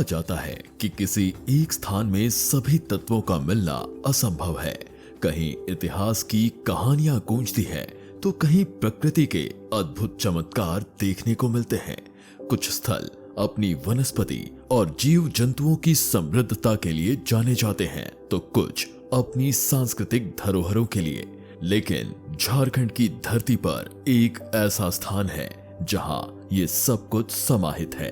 जाता है कि किसी एक स्थान में सभी तत्वों का मिलना असंभव है। कहीं इतिहास की कहानियां गूंजती हैं, तो कहीं प्रकृति के अद्भुत चमत्कार देखने को मिलते हैं। कुछ स्थल अपनी वनस्पति और जीव जंतुओं की समृद्धता के लिए जाने जाते हैं, तो कुछ अपनी सांस्कृतिक धरोहरों के लिए। लेकिन झारखंड की धरती पर एक ऐसा स्थान है जहां ये सब कुछ समाहित है।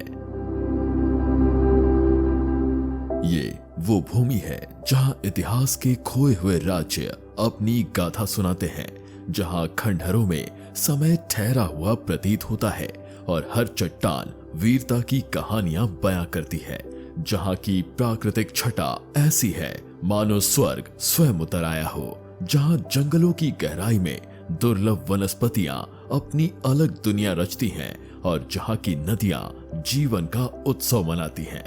ये वो भूमि है जहां इतिहास के खोए हुए राज्य अपनी गाथा सुनाते हैं, जहां खंडहरों में समय ठहरा हुआ प्रतीत होता है और हर चट्टान वीरता की कहानियां बयां करती है, जहां की प्राकृतिक छटा ऐसी है मानो स्वर्ग स्वयं उतर आया हो, जहां जंगलों की गहराई में दुर्लभ वनस्पतियां अपनी अलग दुनिया रचती हैं और जहां की नदियां जीवन का उत्सव मनाती हैं।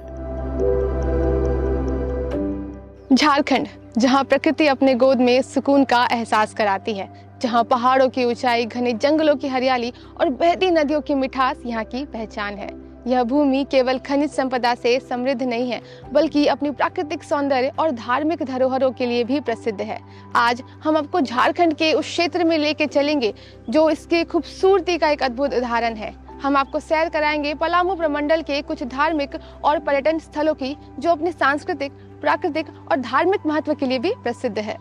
झारखंड, जहां प्रकृति अपने गोद में सुकून का एहसास कराती है, जहां पहाड़ों की ऊंचाई, घने जंगलों की हरियाली और बहती नदियों की मिठास यहाँ की पहचान है। यह भूमि केवल खनिज संपदा से समृद्ध नहीं है, बल्कि अपनी प्राकृतिक सौंदर्य और धार्मिक धरोहरों के लिए भी प्रसिद्ध है। आज हम आपको झारखंड के उस क्षेत्र में लेके चलेंगे जो इसकी खूबसूरती का एक अद्भुत उदाहरण है। हम आपको सैर कराएंगे पलामू प्रमंडल के कुछ धार्मिक और पर्यटन स्थलों की, जो अपने सांस्कृतिक, प्राकृतिक और धार्मिक महत्व के लिए भी प्रसिद्ध है।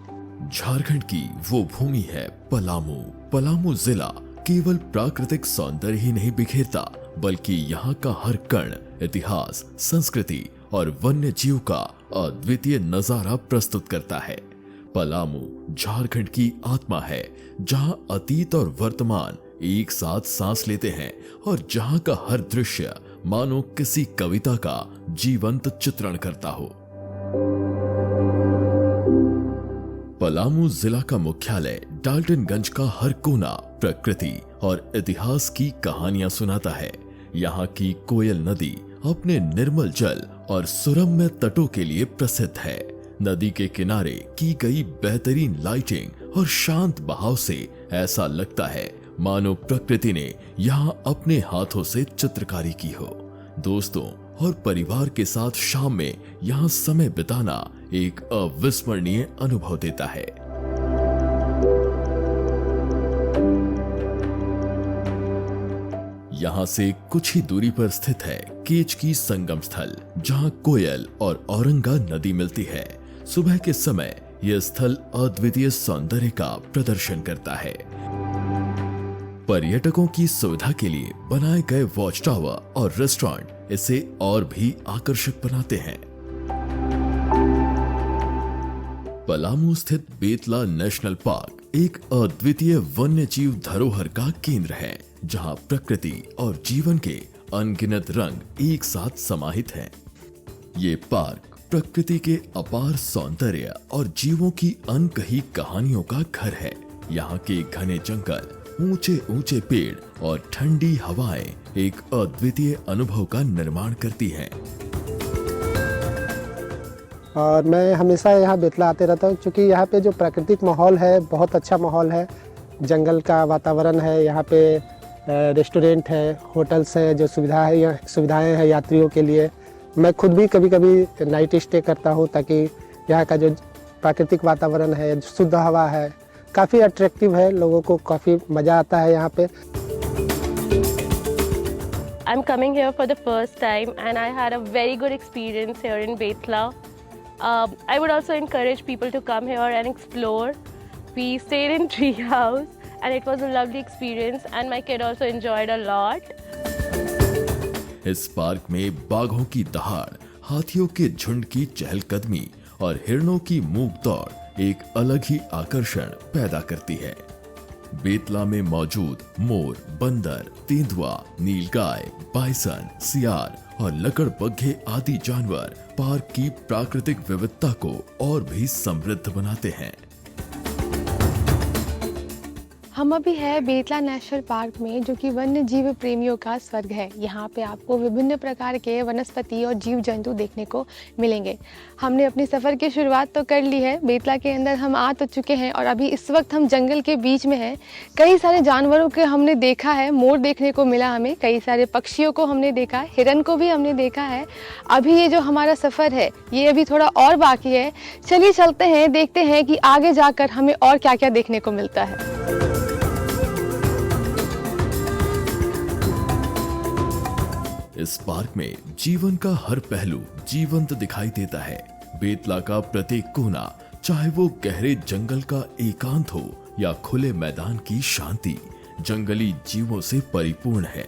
झारखंड की वो भूमि है पलामू। पलामू जिला केवल प्राकृतिक सौंदर्य ही नहीं बिखेरता, बल्कि यहाँ का हर कण इतिहास, संस्कृति और वन्य जीव का अद्वितीय नजारा प्रस्तुत करता है। पलामू झारखंड की आत्मा है, जहाँ अतीत और वर्तमान एक साथ सांस लेते हैं और जहाँ का हर दृश्य मानो किसी कविता का जीवंत चित्रण करता हो। पलामू जिला का मुख्यालय डाल्टनगंज का हर कोना प्रकृति और इतिहास की कहानियां सुनाता है। यहाँ की कोयल नदी अपने निर्मल जल और सुरम्य तटों के लिए प्रसिद्ध है। नदी के किनारे की गई बेहतरीन लाइटिंग और शांत बहाव से ऐसा लगता है मानो प्रकृति ने यहाँ अपने हाथों से चित्रकारी की हो। दोस्तों और परिवार के साथ शाम में यहाँ समय बिताना एक अविस्मरणीय अनुभव देता है। यहाँ से कुछ ही दूरी पर स्थित है केचकी संगम स्थल, जहाँ कोयल और औरंगा नदी मिलती है। सुबह के समय यह स्थल अद्वितीय सौंदर्य का प्रदर्शन करता है। पर्यटकों की सुविधा के लिए बनाए गए वॉच टावर और रेस्टोरेंट इसे और भी आकर्षक बनाते हैं। पलामू स्थित बेतला नेशनल पार्क एक अद्वितीय वन्य जीव धरोहर का केंद्र है, जहां प्रकृति और जीवन के अनगिनत रंग एक साथ समाहित हैं। ये पार्क प्रकृति के अपार सौंदर्य और जीवों की अनकही कहानियों का घर है। यहाँ के घने जंगल, ऊंचे ऊंचे पेड़ और ठंडी हवाएं एक अद्वितीय अनुभव का निर्माण करती हैं। और मैं हमेशा यहाँ बेतला आते रहता हूँ, क्योंकि यहाँ पे जो प्राकृतिक माहौल है बहुत अच्छा माहौल है। जंगल का वातावरण है, यहाँ पे रेस्टोरेंट है, होटल्स हैं, जो सुविधाएं हैं यात्रियों के लिए। मैं खुद भी कभी कभी नाइट स्टे करता हूँ, ताकि यहाँ का जो प्राकृतिक वातावरण है, शुद्ध हवा है, काफ़ी अट्रैक्टिव है, लोगों को काफ़ी मज़ा आता है यहाँ पे। I'm coming here for the first time and I had a very good experience here in Betla. I would also encourage people to come here and explore. We stayed in tree house and it was a lovely experience and my kid also enjoyed a lot. इस park में बाघों की दहाड़, हाथियों के झुंड की चहलकदमी और हिरणों की मूक दौड़ एक अलग ही आकर्षण पैदा करती है। बेतला में मौजूद मोर, बंदर, तेंदुआ, नीलगाय, बाइसन, सियार और लकड़बग्घे आदि जानवर पार्क की प्राकृतिक विविधता को और भी समृद्ध बनाते हैं। हम अभी है बेतला नेशनल पार्क में, जो कि वन्य जीव प्रेमियों का स्वर्ग है। यहाँ पे आपको विभिन्न प्रकार के वनस्पति और जीव जंतु देखने को मिलेंगे। हमने अपनी सफ़र की शुरुआत तो कर ली है, बेतला के अंदर हम आ तो चुके हैं और अभी इस वक्त हम जंगल के बीच में हैं। कई सारे जानवरों के हमने देखा है, मोर देखने को मिला हमें, कई सारे पक्षियों को हमने देखा, हिरन को भी हमने देखा है। अभी ये जो हमारा सफ़र है ये अभी थोड़ा और बाकी है। चलिए चलते हैं, देखते हैं कि आगे जाकर हमें और क्या क्या देखने को मिलता है। इस पार्क में जीवन का हर पहलू जीवंत दिखाई देता है। बेतला का प्रत्येक कोना, चाहे वो गहरे जंगल का एकांत हो या खुले मैदान की शांति, जंगली जीवों से परिपूर्ण है।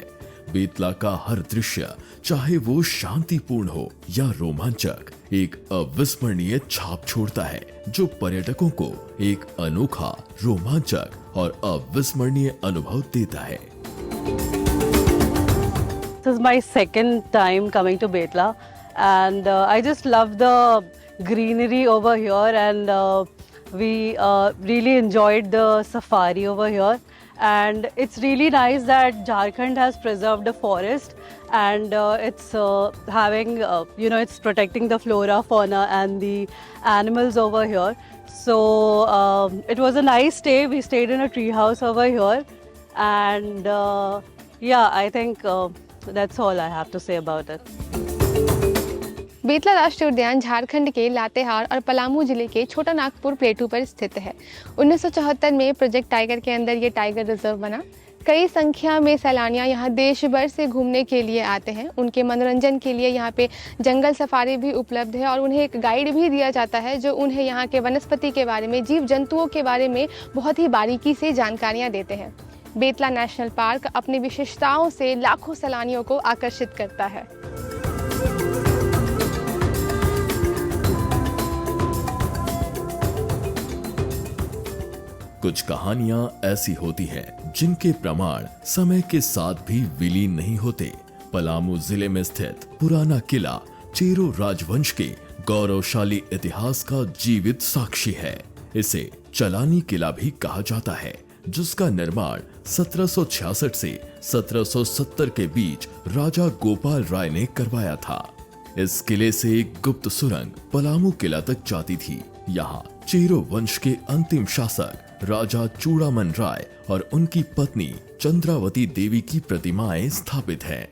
बेतला का हर दृश्य, चाहे वो शांतिपूर्ण हो या रोमांचक, एक अविस्मरणीय छाप छोड़ता है, जो पर्यटकों को एक अनोखा, रोमांचक और अविस्मरणीय अनुभव देता है। This is my second time coming to Betla, and I just love the greenery over here, and we really enjoyed the safari over here. And it's really nice that Jharkhand has preserved the forest, and it's having, it's protecting the flora, fauna, and the animals over here. So it was a nice stay. We stayed in a tree house over here, and I think that's all I have to say about it. Betla राष्ट्रीय उद्यान झारखंड के लातेहार और पलामू जिले के छोटा नागपुर प्लेटू पर स्थित है। 1974 में प्रोजेक्ट टाइगर के अंदर ये टाइगर रिजर्व बना। कई संख्या में सैलानियाँ यहाँ देश भर से घूमने के लिए आते हैं। उनके मनोरंजन के लिए यहाँ पे जंगल सफारी भी उपलब्ध है और उन्हें एक गाइड भी दिया जाता है, जो उन्हें यहाँ के वनस्पति के बारे में, जीव जंतुओं के बारे में बहुत ही बारीकी से जानकारियाँ देते हैं। बेतला नेशनल पार्क अपनी विशेषताओं से लाखों सैलानियों को आकर्षित करता है। कुछ कहानियां ऐसी होती हैं जिनके प्रमाण समय के साथ भी विलीन नहीं होते। पलामू जिले में स्थित पुराना किला चेरो राजवंश के गौरवशाली इतिहास का जीवित साक्षी है। इसे चलानी किला भी कहा जाता है, जिसका निर्माण 1766 से 1770 के बीच राजा गोपाल राय ने करवाया था। इस किले से एक गुप्त सुरंग पलामू किला तक जाती थी। यहाँ चेरो वंश के अंतिम शासक राजा चूड़ामन राय और उनकी पत्नी चंद्रावती देवी की प्रतिमाएं स्थापित हैं।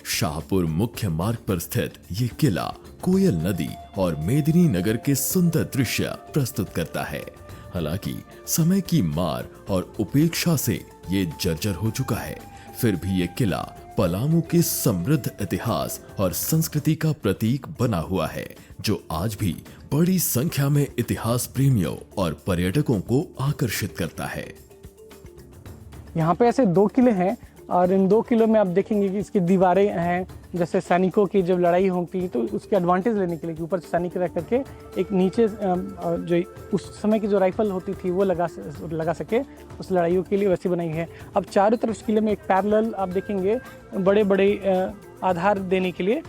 शाहपुर मुख्य मार्ग पर स्थित ये किला कोयल नदी और मेदिनी नगर के सुंदर दृश्य प्रस्तुत करता है। हालांकि समय की मार और उपेक्षा से ये जर्जर हो चुका है, फिर भी ये किला पलामू के समृद्ध इतिहास और संस्कृति का प्रतीक बना हुआ है, जो आज भी बड़ी संख्या में इतिहास प्रेमियों और पर्यटकों को आकर्षित करता है। यहाँ पे ऐसे 2 किले हैं और इन 2 किलों में आप देखेंगे कि इसकी दीवारें हैं। जैसे सैनिकों की जब लड़ाई होती तो उसके एडवांटेज लेने के लिए कि ऊपर से सैनिक रख करके एक नीचे जो उस समय की जो राइफल होती थी वो लगा सके, उस लड़ाइयों के लिए वैसी बनाई है। अब चारों तरफ उस किले में एक पैरेलल आप देखेंगे बड़े बड़े आधार देने के लिए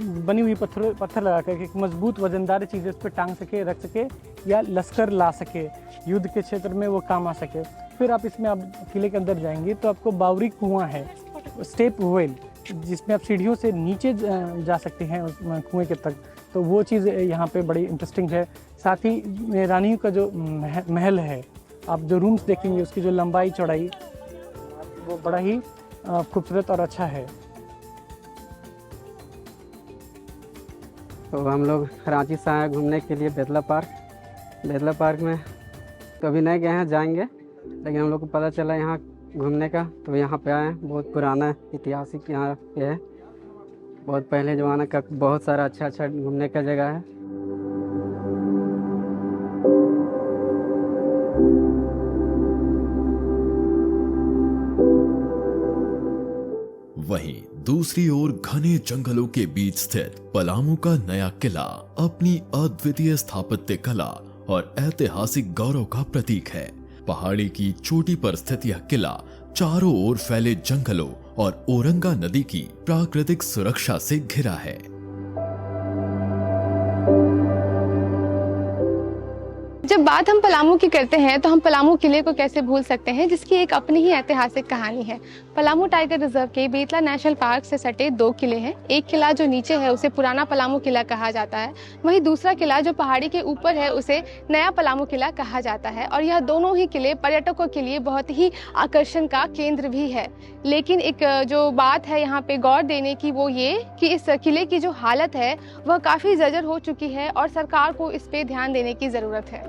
बनी हुई पत्थर लगा करके एक मजबूत वजनदार चीज़ें इस पर टांग सके, रख सके या लश्कर ला सके, युद्ध के क्षेत्र में वो काम आ सके। फिर आप इसमें आप किले के अंदर जाएंगे तो आपको बावरी कुआं है, स्टेप वेल, जिसमें आप सीढ़ियों से नीचे जा सकते हैं उस कुएं के तक। तो वो चीज़ यहाँ पे बड़ी इंटरेस्टिंग है। साथ ही रानियों का जो महल है, आप जो रूम्स देखेंगे उसकी जो लंबाई चौड़ाई वो बड़ा ही खूबसूरत और अच्छा है। तो हम लोग रांची से आए घूमने के लिए बेतला पार्क में कभी नहीं गए हैं, जाएंगे, लेकिन हम लोग को पता चला यहाँ घूमने का, तो यहाँ पे आए। बहुत पुराना ऐतिहासिक यहाँ पे है, बहुत पहले ज़माना का बहुत सारा अच्छा घूमने का जगह है। वहीं दूसरी ओर घने जंगलों के बीच स्थित पलामू का नया किला अपनी अद्वितीय स्थापत्य कला और ऐतिहासिक गौरव का प्रतीक है। पहाड़ी की चोटी पर स्थित यह किला चारों ओर फैले जंगलों और औरंगा नदी की प्राकृतिक सुरक्षा से घिरा है। जब बात हम पलामू की करते हैं तो हम पलामू किले को कैसे भूल सकते हैं, जिसकी एक अपनी ही ऐतिहासिक कहानी है। पलामू टाइगर रिजर्व के बेतला नेशनल पार्क से सटे 2 किले हैं। एक किला जो नीचे है उसे पुराना पलामू किला कहा जाता है, वहीं दूसरा किला जो पहाड़ी के ऊपर है उसे नया पलामू किला कहा जाता है। और यह दोनों ही किले पर्यटकों के लिए बहुत ही आकर्षण का केंद्र भी है। लेकिन एक जो बात है यहाँ पे गौर देने की वो ये कि इस किले की जो हालत है वह काफ़ी जर्जर हो चुकी है और सरकार को इस पे ध्यान देने की ज़रूरत है।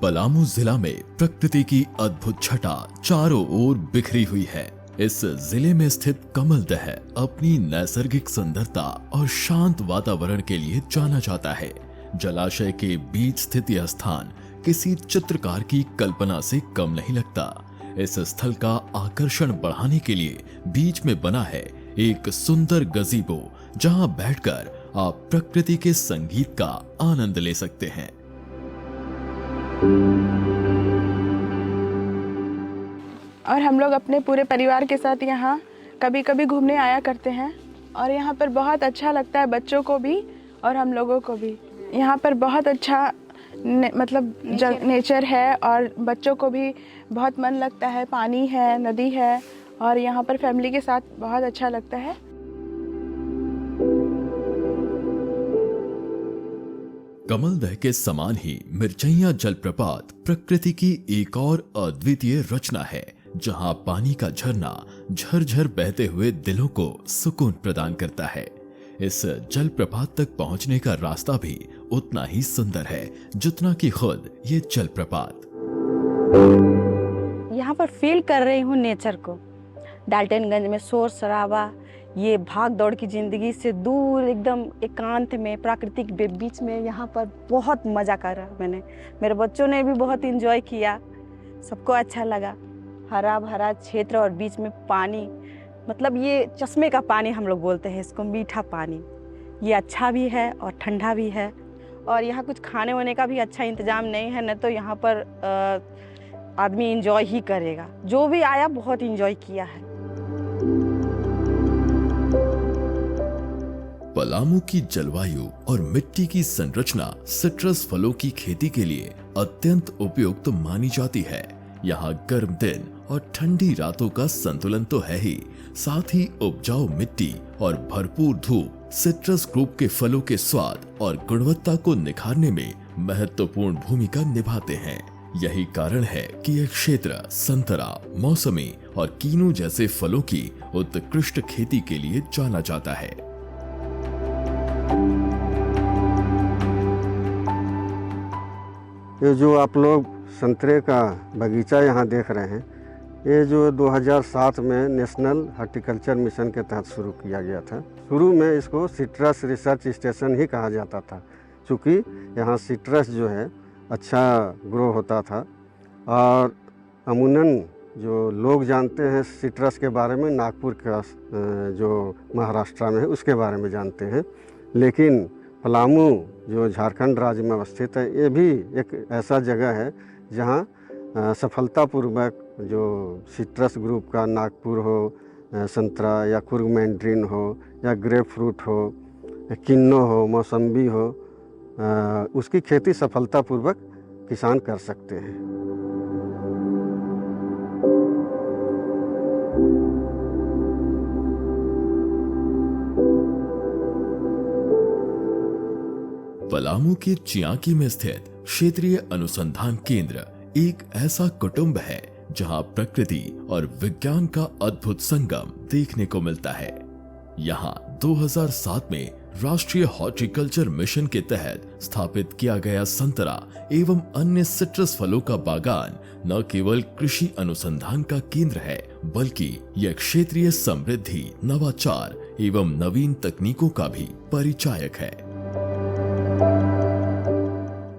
पलामू जिला में प्रकृति की अद्भुत छटा चारों ओर बिखरी हुई है। इस जिले में स्थित कमलदह अपनी नैसर्गिक सुंदरता और शांत वातावरण के लिए जाना जाता है। जलाशय के बीच स्थित यह स्थान किसी चित्रकार की कल्पना से कम नहीं लगता। इस स्थल का आकर्षण बढ़ाने के लिए बीच में बना है एक सुंदर गजीबो, जहां बैठकर आप प्रकृति के संगीत का आनंद ले सकते हैं। और हम लोग अपने पूरे परिवार के साथ यहाँ कभी कभी घूमने आया करते हैं और यहाँ पर बहुत अच्छा लगता है, बच्चों को भी और हम लोगों को भी। यहाँ पर बहुत अच्छा नेचर है और बच्चों को भी बहुत मन लगता है। पानी है, नदी है और यहाँ पर फैमिली के साथ बहुत अच्छा लगता है। कमलदह के समान ही मिर्चैया जलप्रपात प्रकृति की एक और अद्वितीय रचना है, जहां पानी का झरना झरझर बहते हुए दिलों को सुकून प्रदान करता है। इस जलप्रपात तक पहुंचने का रास्ता भी उतना ही सुंदर है जितना कि खुद ये जलप्रपात। यहाँ पर फील कर रही हूँ नेचर को। डाल्टनगंज में शोर शराबा, ये भाग दौड़ की ज़िंदगी से दूर एकदम एकांत में प्राकृतिक बीच में यहाँ पर बहुत मज़ा करा मैंने। मेरे बच्चों ने भी बहुत एंजॉय किया, सबको अच्छा लगा। हरा भरा क्षेत्र और बीच में पानी, मतलब ये चश्मे का पानी हम लोग बोलते हैं इसको, मीठा पानी। ये अच्छा भी है और ठंडा भी है। और यहाँ कुछ खाने वाने का भी अच्छा इंतज़ाम नहीं है, न तो यहाँ पर आदमी एंजॉय ही करेगा। जो भी आया बहुत एंजॉय किया है। पलामू की जलवायु और मिट्टी की संरचना सिट्रस फलों की खेती के लिए अत्यंत उपयुक्त मानी जाती है। यहाँ गर्म दिन और ठंडी रातों का संतुलन तो है ही, साथ ही उपजाऊ मिट्टी और भरपूर धूप सिट्रस ग्रुप के फलों के स्वाद और गुणवत्ता को निखारने में महत्वपूर्ण भूमिका निभाते हैं। यही कारण है कि यह क्षेत्र संतरा, मौसमी और कीनू जैसे फलों की उत्कृष्ट खेती के लिए जाना जाता है। ये जो आप लोग संतरे का बगीचा यहाँ देख रहे हैं, ये जो 2007 में नेशनल हॉर्टिकल्चर मिशन के तहत शुरू किया गया था। शुरू में इसको सिट्रस रिसर्च स्टेशन ही कहा जाता था, क्योंकि यहाँ सिट्रस जो है अच्छा ग्रो होता था। और अमूमन जो लोग जानते हैं सिट्रस के बारे में, नागपुर का जो महाराष्ट्र में है उसके बारे में जानते हैं। लेकिन पलामू जो झारखंड राज्य में अवस्थित है, ये भी एक ऐसा जगह है जहाँ सफलतापूर्वक जो सिट्रस ग्रुप का नागपुर हो, संतरा या कुर्ग मैंड्रिन हो या ग्रेप फ्रूट हो, किन्नो हो, मौसम्बी हो, उसकी खेती सफलतापूर्वक किसान कर सकते हैं। पलामू के चियाकी में स्थित क्षेत्रीय अनुसंधान केंद्र एक ऐसा कुटुंब है जहां प्रकृति और विज्ञान का अद्भुत संगम देखने को मिलता है। यहां 2007 में राष्ट्रीय हॉर्टिकल्चर मिशन के तहत स्थापित किया गया संतरा एवं अन्य सिट्रस फलों का बागान न केवल कृषि अनुसंधान का केंद्र है, बल्कि यह क्षेत्रीय समृद्धि, नवाचार एवं नवीन तकनीकों का भी परिचायक है।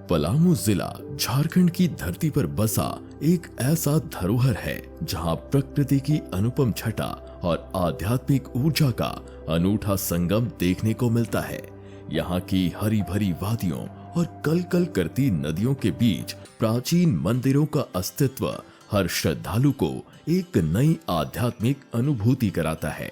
पलामू जिला झारखंड की धरती पर बसा एक ऐसा धरोहर है जहां प्रकृति की अनुपम छटा और आध्यात्मिक ऊर्जा का अनूठा संगम देखने को मिलता है। यहाँ की हरी भरी वादियों और कल कल करती नदियों के बीच प्राचीन मंदिरों का अस्तित्व हर श्रद्धालु को एक नई आध्यात्मिक अनुभूति कराता है।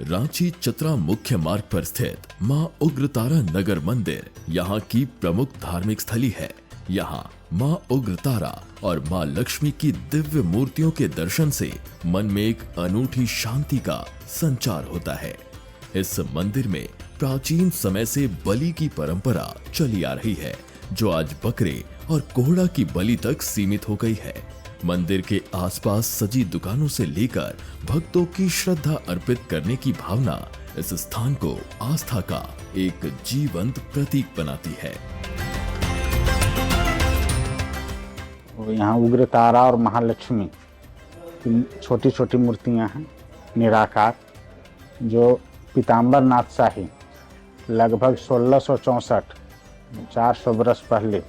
रांची चतरा मुख्य मार्ग पर स्थित मां उग्रतारा नगर मंदिर यहाँ की प्रमुख धार्मिक स्थली है। यहाँ मां उग्रतारा और मां लक्ष्मी की दिव्य मूर्तियों के दर्शन से मन में एक अनूठी शांति का संचार होता है। इस मंदिर में प्राचीन समय से बलि की परंपरा चली आ रही है, जो आज बकरे और कोहड़ा की बलि तक सीमित हो गई है। मंदिर के आसपास सजी दुकानों से लेकर भक्तों की श्रद्धा अर्पित करने की भावना इस स्थान को आस्था का एक जीवंत प्रतीक बनाती है। यहाँ उग्रतारा और महालक्ष्मी की छोटी छोटी मूर्तियाँ हैं निराकार, जो पीताम्बर नाथ शाही लगभग 1664 400 वर्ष पहले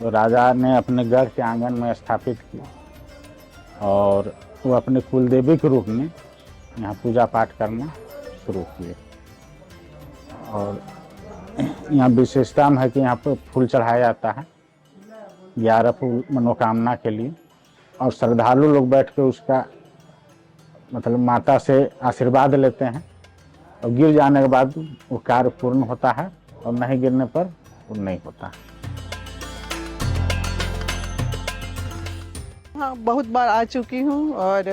तो राजा ने अपने गढ़ के आंगन में स्थापित किया और वो अपने कुलदेवी के रूप में यहाँ पूजा पाठ करना शुरू किए। और यहाँ विशेषता है कि यहाँ पर फूल चढ़ाया जाता है 11 फूल मनोकामना के लिए, और श्रद्धालु लोग बैठ के उसका मतलब माता से आशीर्वाद लेते हैं और गिर जाने के बाद वो कार्य पूर्ण होता है और नहीं गिरने पर वो नहीं होता। हाँ, बहुत बार आ चुकी हूँ और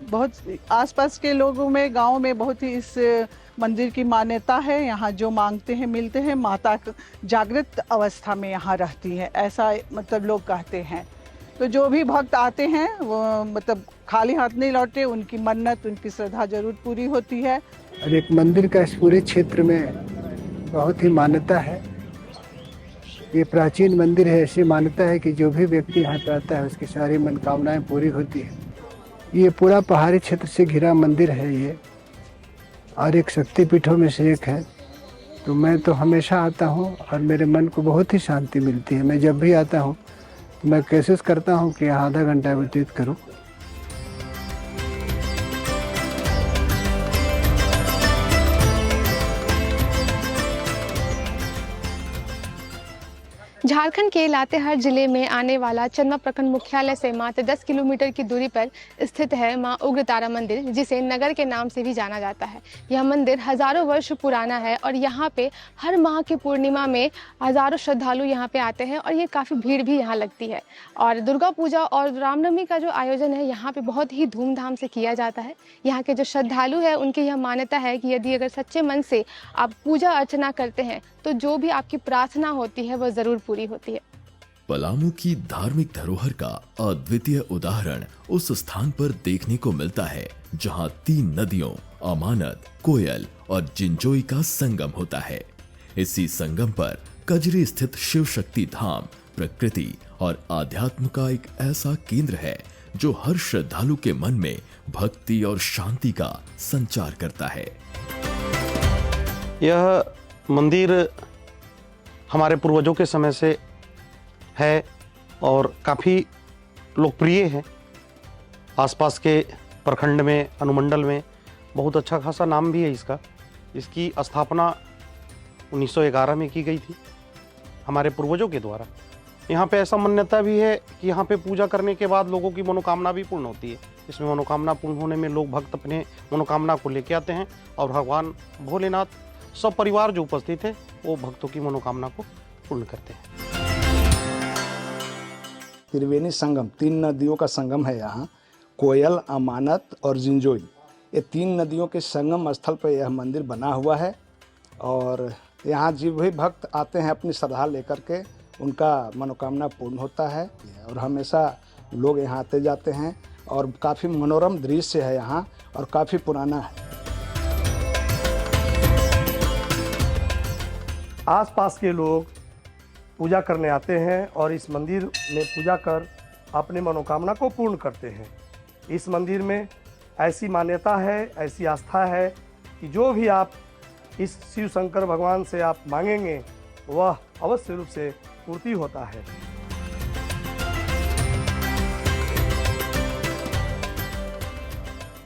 बहुत आसपास के लोगों में गांव में बहुत ही इस मंदिर की मान्यता है। यहाँ जो मांगते हैं मिलते हैं। माता जागृत अवस्था में यहाँ रहती है, ऐसा मतलब लोग कहते हैं। तो जो भी भक्त आते हैं वो मतलब खाली हाथ नहीं लौटे, उनकी मन्नत उनकी श्रद्धा जरूर पूरी होती है। और एक मंदिर का इस पूरे क्षेत्र में बहुत ही मान्यता है। ये प्राचीन मंदिर है, ऐसी मान्यता है कि जो भी व्यक्ति यहाँ पे आता है उसकी सारी मनोकामनाएं पूरी होती है। ये पूरा पहाड़ी क्षेत्र से घिरा मंदिर है ये, और एक शक्तिपीठों में से एक है। तो मैं तो हमेशा आता हूँ और मेरे मन को बहुत ही शांति मिलती है। मैं जब भी आता हूँ तो मैं कोशिश करता हूँ कि आधा घंटा व्यतीत करूँ। झारखंड के लातेहार जिले में आने वाला चंदवा प्रखंड मुख्यालय से मात्र 10 किलोमीटर की दूरी पर स्थित है मां उग्रतारा मंदिर, जिसे नगर के नाम से भी जाना जाता है। यह मंदिर हजारों वर्ष पुराना है और यहाँ पे हर माह की पूर्णिमा में हजारों श्रद्धालु यहाँ पे आते हैं और ये काफ़ी भीड़ भी यहाँ लगती है। और दुर्गा पूजा और रामनवमी का जो आयोजन है यहाँ पे बहुत ही धूमधाम से किया जाता है। यहाँ के जो श्रद्धालु है उनकी यह मान्यता है कि यदि अगर सच्चे मन से आप पूजा अर्चना करते हैं तो जो भी आपकी प्रार्थना होती है वह जरूर पूरी होती है। पलामू की धार्मिक धरोहर का अद्वितीय उदाहरण उस स्थान पर देखने को मिलता है जहां 3 नदियों अमानत, कोयल और जिंजोई का संगम होता है। इसी संगम पर कजरी स्थित शिव शक्ति धाम प्रकृति और आध्यात्म का एक ऐसा केंद्र है जो हर श्रद्धालु के मन में भक्ति और शांति का संचार करता है। यह मंदिर हमारे पूर्वजों के समय से है और काफ़ी लोकप्रिय है। आसपास के प्रखंड में, अनुमंडल में बहुत अच्छा खासा नाम भी है इसका। इसकी स्थापना 1911 में की गई थी हमारे पूर्वजों के द्वारा। यहाँ पे ऐसा मान्यता भी है कि यहाँ पे पूजा करने के बाद लोगों की मनोकामना भी पूर्ण होती है। इसमें मनोकामना पूर्ण होने में लोग भक्त अपने मनोकामना को लेके आते हैं और भगवान भोलेनाथ सब परिवार जो उपस्थित है वो भक्तों की मनोकामना को पूर्ण करते हैं। त्रिवेणी संगम 3 नदियों का संगम है यहाँ, कोयल, अमानत और जिंजोई। ये 3 नदियों के संगम स्थल पर यह मंदिर बना हुआ है और यहाँ जो भी भक्त आते हैं अपनी श्रद्धा लेकर के उनका मनोकामना पूर्ण होता है और हमेशा लोग यहाँ आते जाते हैं और काफ़ी मनोरम दृश्य है यहाँ और काफ़ी पुराना है। आसपास के लोग पूजा करने आते हैं और इस मंदिर में पूजा कर अपने मनोकामना को पूर्ण करते हैं। इस मंदिर में ऐसी मान्यता है, ऐसी आस्था है कि जो भी आप इस शिव शंकर भगवान से आप मांगेंगे वह अवश्य रूप से पूर्ति होता है।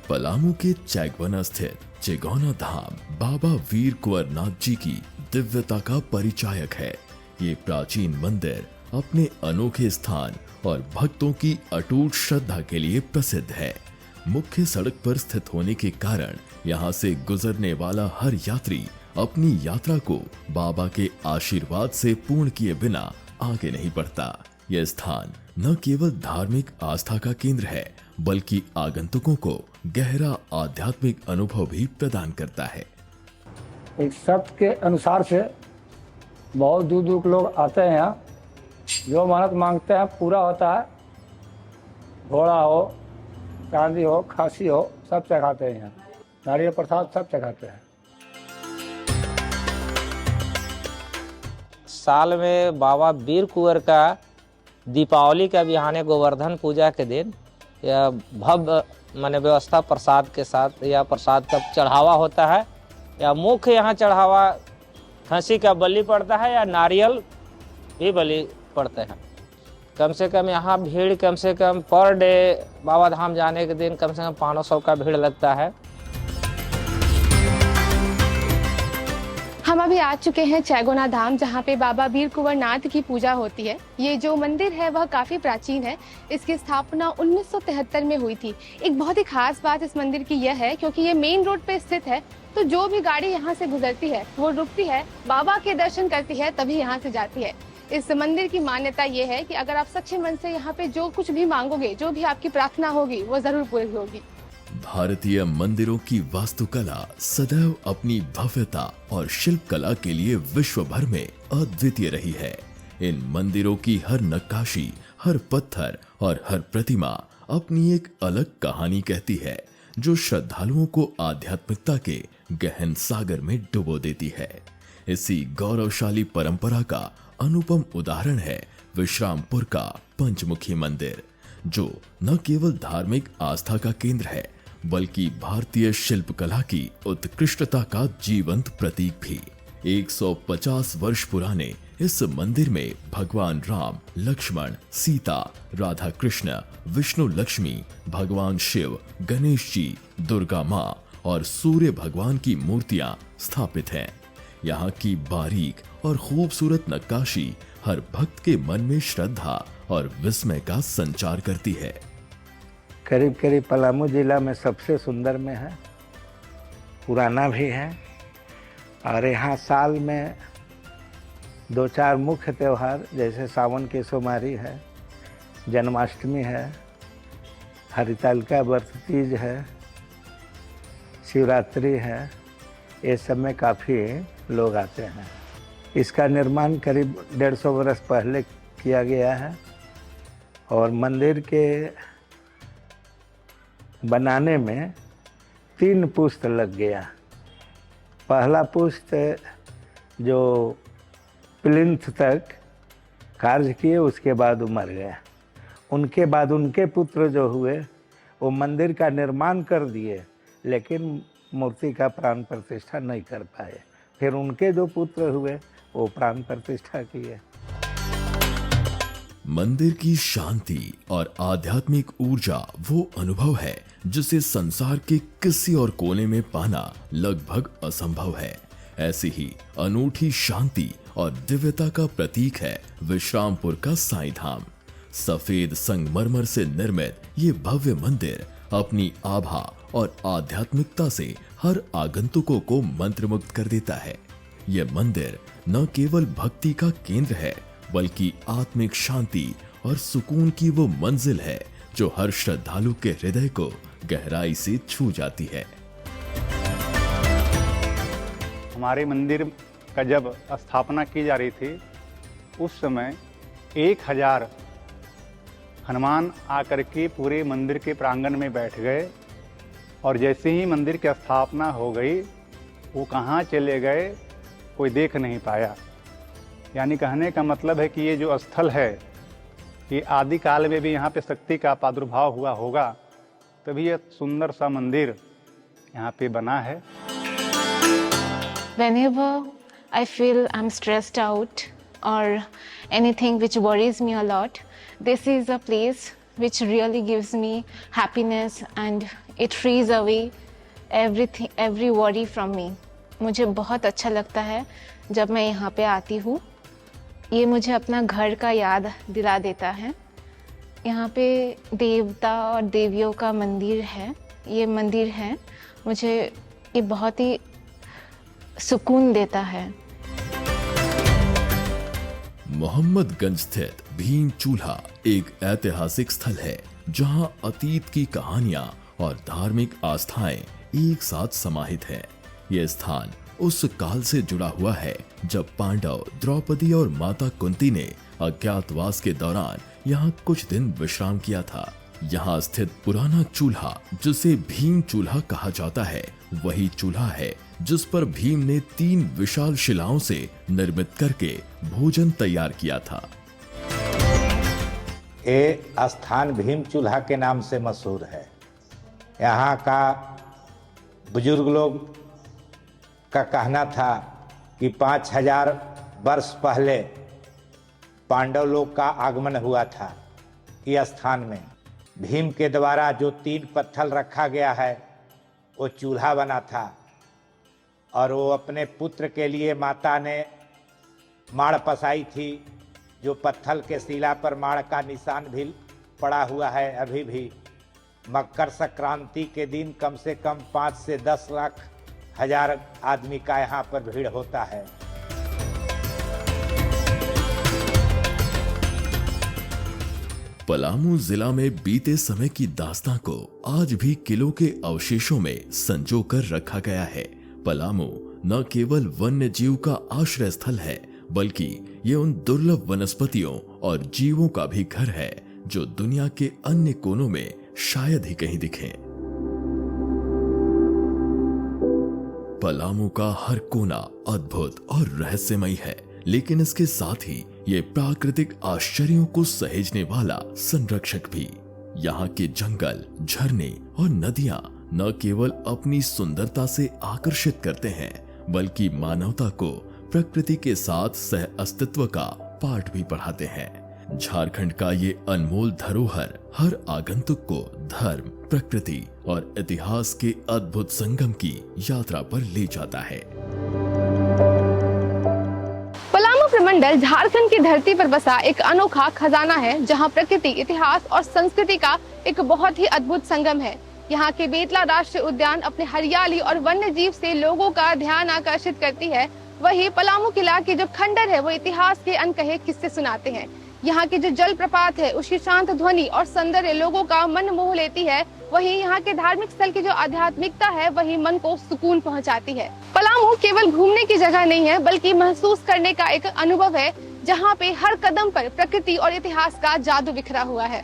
पलामू के चैगवना स्थित चेगौना धाम बाबा वीर कुंवरनाथ जी की दिव्यता का परिचायक है। ये प्राचीन मंदिर अपने अनोखे स्थान और भक्तों की अटूट श्रद्धा के लिए प्रसिद्ध है। मुख्य सड़क पर स्थित होने के कारण यहाँ से गुजरने वाला हर यात्री अपनी यात्रा को बाबा के आशीर्वाद से पूर्ण किए बिना आगे नहीं बढ़ता। यह स्थान न केवल धार्मिक आस्था का केंद्र है बल्कि आगंतुकों को गहरा आध्यात्मिक अनुभव भी प्रदान करता है। एक शब्द के अनुसार से बहुत दूर दूर के लोग आते हैं यहाँ, जो मानत मांगते हैं पूरा होता है। घोड़ा हो, चांदी हो, खांसी हो, सब चढ़ाते हैं यहाँ। नारियल प्रसाद सब चढ़ाते हैं। साल में बाबा वीर कुंवर का दीपावली का बिहाने गोवर्धन पूजा के दिन या भव्य माने व्यवस्था प्रसाद के साथ या प्रसाद का चढ़ावा होता है, या मुख्य यहाँ चढ़ावा खसी का बलि पड़ता है या नारियल भी बलि पड़ते हैं। कम से कम यहाँ भीड़ कम से कम पर डे बाबा धाम जाने के दिन कम से कम 500 का भीड़ लगता है। हम अभी आ चुके हैं चैगोना धाम, जहाँ पे बाबा वीर कुंवर नाथ की पूजा होती है। ये जो मंदिर है वह काफी प्राचीन है। इसकी स्थापना 1973 में हुई थी। एक बहुत ही खास बात इस मंदिर की यह है क्योंकि ये मेन रोड पे स्थित है, तो जो भी गाड़ी यहाँ से गुजरती है वो रुकती है, बाबा के दर्शन करती है, तभी यहाँ से जाती है। इस मंदिर की मान्यता ये है कि अगर आप सच्चे मन से यहाँ पे जो कुछ भी मांगोगे, जो भी आपकी प्रार्थना होगी, वो जरूर पूरी होगी। भारतीय मंदिरों की वास्तुकला सदैव अपनी भव्यता और शिल्प कला के लिए विश्व भर में अद्वितीय रही है। इन मंदिरों की हर नक्काशी, हर पत्थर और हर प्रतिमा अपनी एक अलग कहानी कहती है, जो श्रद्धालुओं को आध्यात्मिकता के गहन सागर में डुबो देती है। इसी गौरवशाली परंपरा का अनुपम उदाहरण है विश्रामपुर का पंचमुखी मंदिर, जो न केवल धार्मिक आस्था का केंद्र है बल्कि भारतीय शिल्पकला की उत्कृष्टता का जीवंत प्रतीक भी। 150 वर्ष पुराने इस मंदिर में भगवान राम, लक्ष्मण, सीता, राधा कृष्ण, विष्णु लक्ष्मी, भगवान शिव, गणेश जी, दुर्गा माँ और सूर्य भगवान की मूर्तियां स्थापित हैं। यहाँ की बारीक और खूबसूरत नक्काशी हर भक्त के मन में श्रद्धा और विस्मय का संचार करती है। करीब करीब पलामू जिला में सबसे सुंदर में है, पुराना भी है, और यहाँ साल में 2-4 मुख्य त्यौहार जैसे सावन की सोमवारी है, जन्माष्टमी है, हरितालिका व्रत तीज है, शिवरात्रि है, ये सब में काफ़ी लोग आते हैं। इसका निर्माण करीब 150 वर्ष पहले किया गया है और मंदिर के बनाने में 3 पुश्त लग गया। पहला पुश्त जो प्लिंथ तक कार्य किए, उसके बाद वो मर गया। उनके बाद उनके पुत्र जो हुए वो मंदिर का निर्माण कर दिए, लेकिन मूर्ति का प्राण प्रतिष्ठा नहीं कर पाए। फिर उनके जो पुत्र हुए वो प्राण प्रतिष्ठा किए। मंदिर की शांति और आध्यात्मिक ऊर्जा वो अनुभव है जिसे संसार के किसी और कोने में पाना लगभग असंभव है। ऐसी ही अनूठी शांति और दिव्यता का प्रतीक है विश्रामपुर का साईं धाम। सफेद संगमरमर से निर्मित ये भव्य मंदिर अपनी आभा और आध्यात्मिकता से हर आगंतुकों को मंत्रमुग्ध कर देता है। यह मंदिर न केवल भक्ति का केंद्र है बल्कि आत्मिक शांति और सुकून की वो मंजिल है जो हर श्रद्धालु के हृदय को गहराई से छू जाती है। हमारे मंदिर का जब स्थापना की जा रही थी, उस समय 1000 हनुमान आकर के पूरे मंदिर के प्रांगण में बैठ गए, और जैसे ही मंदिर की स्थापना हो गई वो कहाँ चले गए कोई देख नहीं पाया। यानी कहने का मतलब है कि ये जो स्थल है ये आदि काल में भी यहाँ पे शक्ति का प्रादुर्भाव हुआ होगा, तभी यह सुंदर सा मंदिर यहाँ पे बना है। Whenever I feel I'm stressed out or anything which worries me a lot, this is a place which really gives me happiness and it frees away everything, every worry from me. मुझे बहुत अच्छा लगता है जब मैं यहाँ पे आती हूँ। ये मुझे अपना घर का याद दिला देता है। यहाँ पे देवता और देवियों का मंदिर है। ये मंदिर है, मुझे ये बहुत ही सुकून देता है। मोहम्मदगंज स्थित भीम चूल्हा एक ऐतिहासिक स्थल है जहां अतीत की कहानियां और धार्मिक आस्थाएं एक साथ समाहित हैं। यह स्थान उस काल से जुड़ा हुआ है जब पांडव, द्रौपदी और माता कुंती ने अज्ञातवास के दौरान यहाँ कुछ दिन विश्राम किया था। यहाँ स्थित पुराना चूल्हा, जिसे भीम चूल्हा कहा जाता है, वही चूल्हा है जिस पर भीम ने 3 विशाल शिलाओं से निर्मित करके भोजन तैयार किया था। ये स्थान भीम चूल्हा के नाम से मशहूर है। यहाँ का बुजुर्ग लोग का कहना था कि 5000 वर्ष पहले पांडव लोग का आगमन हुआ था। इस स्थान में भीम के द्वारा जो 3 पत्थर रखा गया है वो चूल्हा बना था, और वो अपने पुत्र के लिए माता ने माड़ पसाई थी, जो पत्थर के शिला पर माड़ का निशान भी पड़ा हुआ है अभी भी। मकर संक्रांति के दिन कम से कम 5 से 10 लाख हजार आदमी का यहाँ पर भीड़ होता है। पलामू जिला में बीते समय की दास्तां को आज भी किलों के अवशेषों में संजो कर रखा गया है। पलामू न केवल वन्य जीव का आश्रय स्थल है, बल्कि ये उन दुर्लभ वनस्पतियों और जीवों का भी घर है जो दुनिया के अन्य कोनों में शायद ही कहीं दिखें। पलामू का हर कोना अद्भुत और रहस्यमयी है, लेकिन इसके साथ ही ये प्राकृतिक आश्चर्यों को सहेजने वाला संरक्षक भी। यहाँ के जंगल, झरने और नदियाँ न केवल अपनी सुंदरता से आकर्षित करते हैं, बल्कि मानवता को प्रकृति के साथ सह अस्तित्व का पाठ भी पढ़ाते हैं। झारखंड का ये अनमोल धरोहर हर आगंतुक को धर्म, प्रकृति और इतिहास के अद्भुत संगम की यात्रा पर ले जाता है। पलामू प्रमंडल झारखंड की धरती पर बसा एक अनोखा खजाना है, जहां प्रकृति, इतिहास और संस्कृति का एक बहुत ही अद्भुत संगम है। यहाँ के बेतला राष्ट्रीय उद्यान अपने हरियाली और वन्य जीव से लोगों का ध्यान आकर्षित करती है। वहीं पलामू किला के जो खंडर है वो इतिहास के अनकहे किस्से सुनाते हैं। यहाँ की जो जलप्रपात है उसकी शांत ध्वनि और सौंदर्य लोगों का मन मोह लेती है। वहीं यहाँ के धार्मिक स्थल की जो आध्यात्मिकता है वही मन को सुकून पहुँचाती है। पलामू केवल घूमने की जगह नहीं है, बल्कि महसूस करने का एक अनुभव है, जहाँ पे हर कदम पर प्रकृति और इतिहास का जादू बिखरा हुआ है।